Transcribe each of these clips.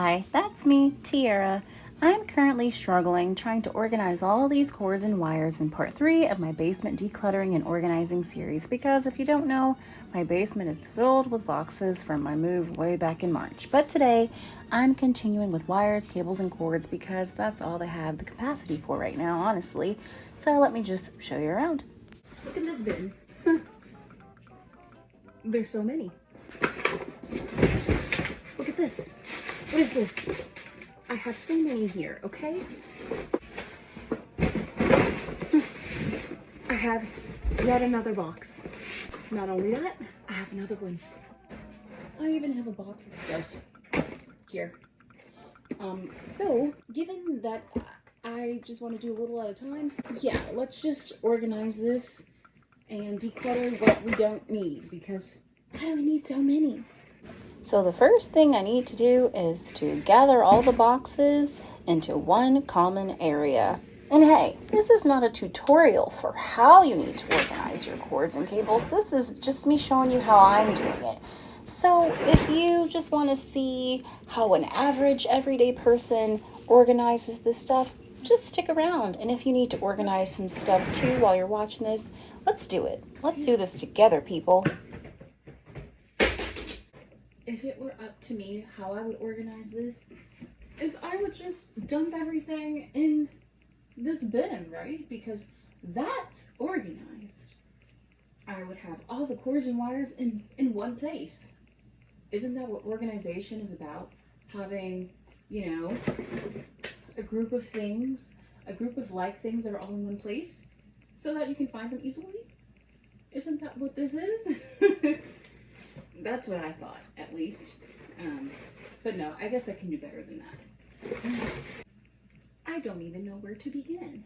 Hi, that's me, Tiara. I'm currently struggling trying to organize all these cords and wires in part 3 of my basement decluttering and organizing series because if you don't know, my basement is filled with boxes from my move way back in March. But today, I'm continuing with wires, cables, and cords because that's all they have the capacity for right now, honestly. So let me just show you around. Look at this bin. There's so many. Look at this. What is this? I have so many here, okay? I have yet another box. Not only that, I have another one. I even have a box of stuff here. So given that I just want to do a little at a time, yeah, let's just organize this and declutter what we don't need because I don't need so many. So the first thing I need to do is to gather all the boxes into one common area. And hey, this is not a tutorial for how you need to organize your cords and cables. This is just me showing you how I'm doing it. So if you just want to see how an average everyday person organizes this stuff, just stick around. And if you need to organize some stuff too while you're watching this, let's do it. Let's do this together, people. If it were up to me, how I would organize this is I would just dump everything in this bin, right? Because that's organized. I would have all the cords and wires in one place. Isn't that what organization is about? Having, you know, a group of things, a group of like things that are all in one place so that you can find them easily? Isn't that what this is? That's what I thought, at least. But no, I guess I can do better than that. I don't even know where to begin.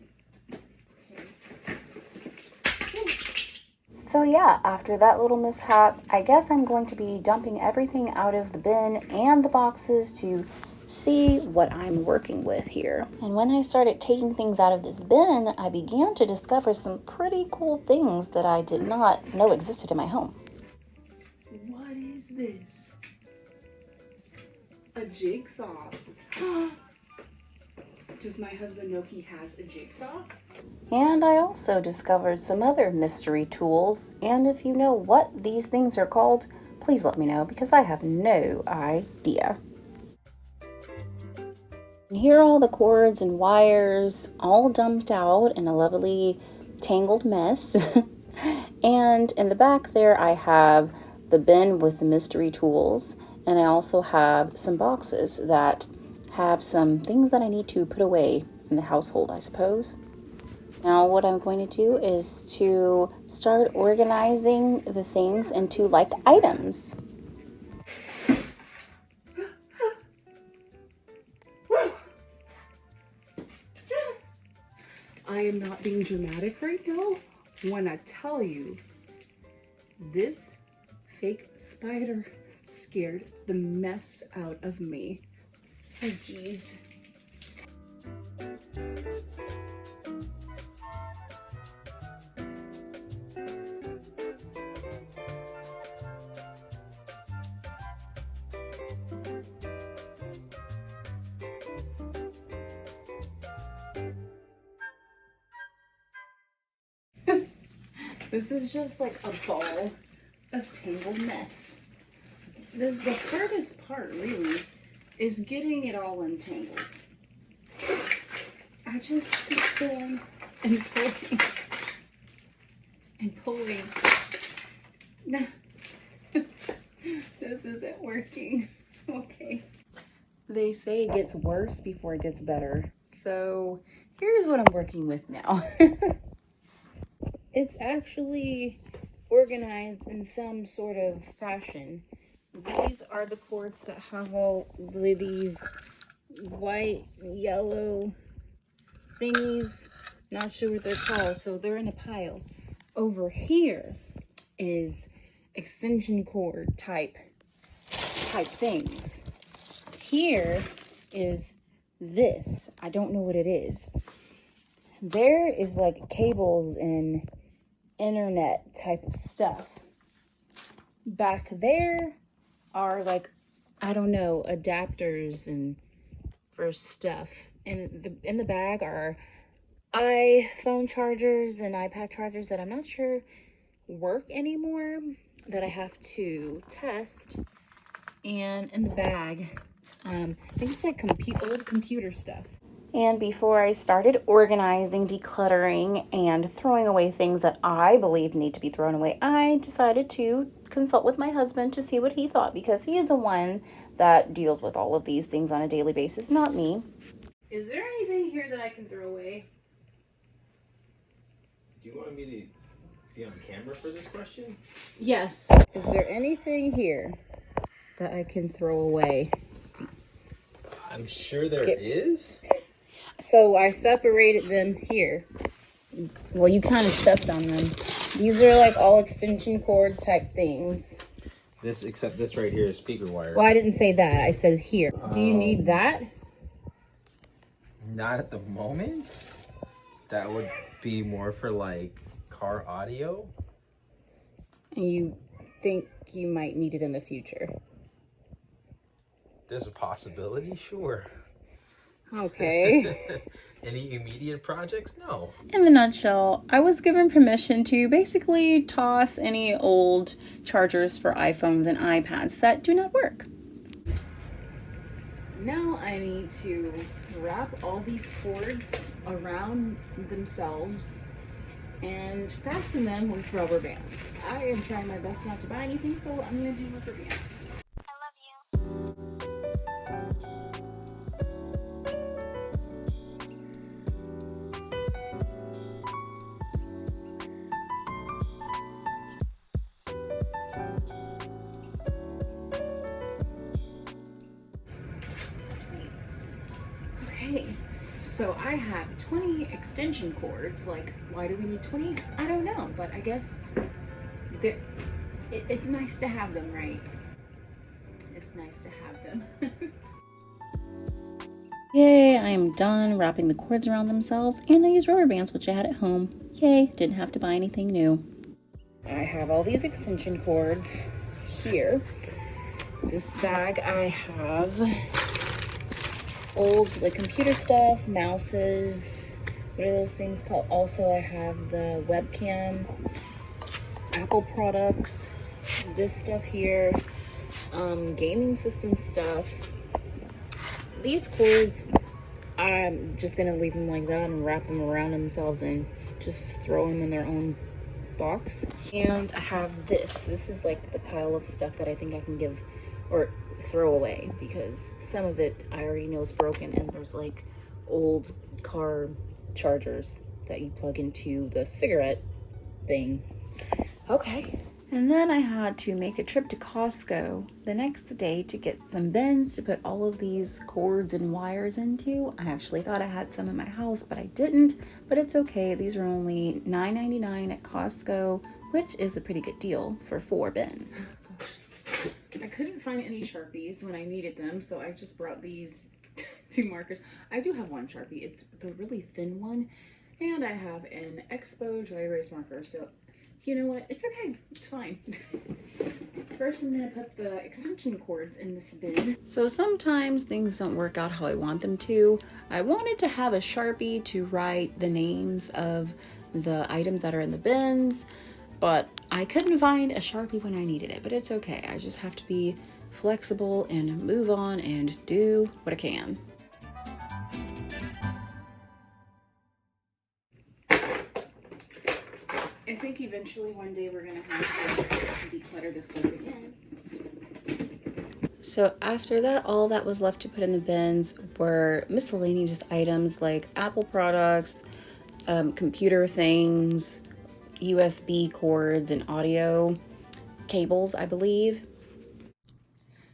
So yeah, after that little mishap, I guess I'm going to be dumping everything out of the bin and the boxes to see what I'm working with here. And when I started taking things out of this bin, I began to discover some pretty cool things that I did not know existed in my home. What is this? A jigsaw. Does my husband know he has a jigsaw? And I also discovered some other mystery tools. And if you know what these things are called, please let me know because I have no idea. And here are all the cords and wires all dumped out in a lovely tangled mess. And in the back there, I have the bin with the mystery tools. And I also have some boxes that have some things that I need to put away in the household, I suppose. Now what I'm going to do is to start organizing the things into like items. I am not being dramatic right now when I tell you this fake spider scared the mess out of me. Oh, geez. This is just like a ball of tangled mess. The hardest part really is getting it all untangled. I just keep pulling and pulling and pulling. No, this isn't working. Okay. They say it gets worse before it gets better. So here's what I'm working with now. It's actually organized in some sort of fashion. These are the cords that have all these white, yellow thingies. Not sure what they're called, so they're in a pile. Over here is extension cord type things. Here is this. I don't know what it is. There is like cables and internet type of stuff. Back there are like I don't know, adapters and for stuff. And in the bag are iPhone chargers and iPad chargers that I'm not sure work anymore, that I have to test. And in the bag, I think it's like old computer stuff. And before I started organizing, decluttering, and throwing away things that I believe need to be thrown away, I decided to consult with my husband to see what he thought, because he is the one that deals with all of these things on a daily basis, not me. Is there anything here that I can throw away? Do you want me to be on camera for this question? Yes. Is there anything here that I can throw away? I'm sure there is. So I separated them here. Well, you kind of stepped on them. These are like all extension cord type things. Except this right here is speaker wire. Well, I didn't say that. I said here. Do you need that? Not at the moment. That would be more for like car audio. And you think you might need it in the future? There's a possibility, sure. Okay. Any immediate projects? No. In the nutshell, I was given permission to basically toss any old chargers for iPhones and iPads that do not work. Now I need to wrap all these cords around themselves and fasten them with rubber bands. I am trying my best not to buy anything, so I'm going to do rubber bands. Okay, so I have 20 extension cords. Like, why do we need 20? I don't know, but I guess it's nice to have them, right? It's nice to have them. Yay, I am done wrapping the cords around themselves, and I use rubber bands, which I had at home. Yay, didn't have to buy anything new. I have all these extension cords here. This bag I have old like computer stuff, mouses, what are those things called? Also, I have the webcam, Apple products, this stuff here, gaming system stuff. These cords, I'm just gonna leave them like that and wrap them around themselves and just throw them in their own box. And I have this is like the pile of stuff that I think I can give or throw away, because some of it I already know is broken, and there's like old car chargers that you plug into the cigarette thing. Okay. And then I had to make a trip to Costco the next day to get some bins to put all of these cords and wires into. I actually thought I had some in my house, but I didn't, but it's okay. These are only $9.99 at Costco, which is a pretty good deal for 4 bins. I couldn't find any Sharpies when I needed them, so I just brought these 2 markers. I do have one Sharpie. It's the really thin one, and I have an Expo dry erase marker, so you know what? It's okay. It's fine. First, I'm going to put the extension cords in this bin. So sometimes things don't work out how I want them to. I wanted to have a Sharpie to write the names of the items that are in the bins, but I couldn't find a Sharpie when I needed it. But it's okay. I just have to be flexible and move on and do what I can. I think eventually one day we're gonna have to declutter this stuff again. So after that, all that was left to put in the bins were miscellaneous items like Apple products, computer things, USB cords, and audio cables, I believe.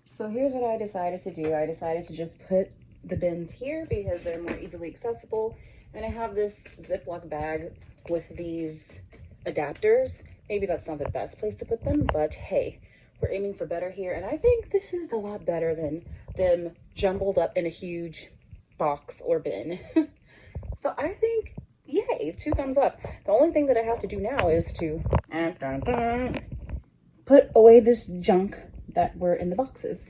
So here's what I decided to do. I decided to just put the bins here because they're more easily accessible. And I have this Ziploc bag with these adapters. Maybe that's not the best place to put them, but hey, we're aiming for better here. And I think this is a lot better than them jumbled up in a huge box or bin. So I think, yay, 2 thumbs up. The only thing that I have to do now is to put away this junk that were in the boxes.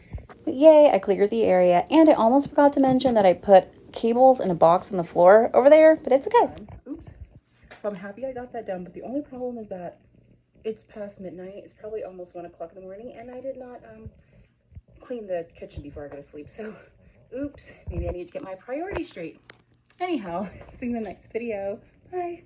But yay, I cleared the area, and I almost forgot to mention that I put cables in a box on the floor over there, but it's okay. Oops. So I'm happy I got that done, but the only problem is that it's past midnight. It's probably almost 1 o'clock in the morning, and I did not clean the kitchen before I go to sleep. So, oops, maybe I need to get my priorities straight. Anyhow, see you in the next video. Bye.